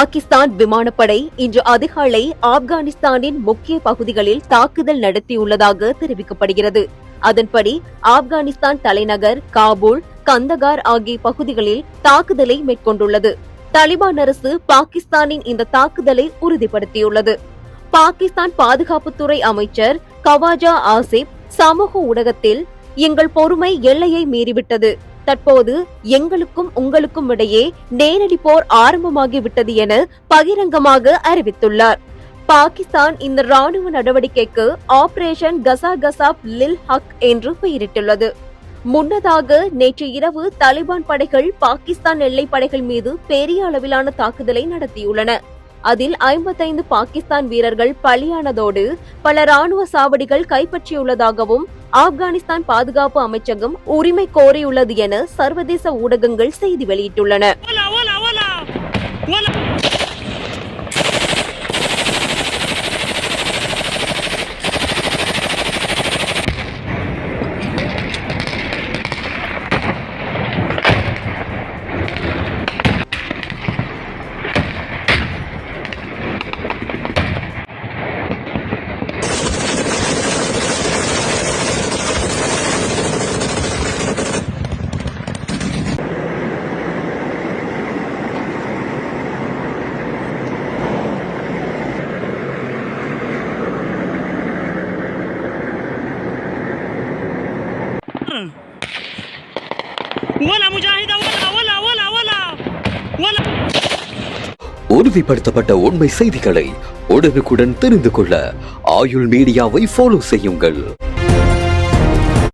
பாகிஸ்தான் விமானப்படை இன்று அதிகாலை ஆப்கானிஸ்தானின் முக்கிய பகுதிகளில் தாக்குதல் நடத்தியுள்ளதாக தெரிவிக்கப்படுகிறது. அதன்படி ஆப்கானிஸ்தான் தலைநகர் காபூல், கந்தகார் ஆகிய பகுதிகளில் தாக்குதலை மேற்கொண்டுள்ளது. தாலிபான் அரசு பாகிஸ்தானின் இந்த தாக்குதலை உறுதிப்படுத்தியுள்ளது. பாகிஸ்தான் பாதுகாப்புத்துறை அமைச்சர் கவாஜா ஆசிப் சமூக ஊடகத்தில், எங்கள் பொறுமை எல்லையை மீறிவிட்டது, தற்போது எங்களுக்கும் உங்களுக்கும் இடையே நேரடி போர் ஆரம்பமாகிவிட்டது என பகிரங்கமாக அறிவித்துள்ளார். பாகிஸ்தான் இந்த ராணுவ நடவடிக்கைக்கு ஆபரேஷன் கசாகசாப் லில் ஹக் என்று பெயரிட்டுள்ளது. முன்னதாக நேற்று இரவு தாலிபான் படைகள் பாகிஸ்தான் எல்லை படைகள் மீது பெரிய அளவிலான தாக்குதலை நடத்தியுள்ளன. அதில் 55 பாகிஸ்தான் வீரர்கள் பலியானதோடு பல ராணுவ சாவடிகள் கைப்பற்றியுள்ளதாகவும் ஆப்கானிஸ்தான் பாதுகாப்பு அமைச்சகம் உரிமை கோரியுள்ளது என சர்வதேச ஊடகங்கள் செய்தி வெளியிட்டுள்ளன. உறுதிப்படுத்தப்பட்ட உண்மை செய்திகளை உடனுக்குடன் தெரிந்து கொள்ள ஆயுள் மீடியாவை ஃபாலோ செய்யுங்கள்.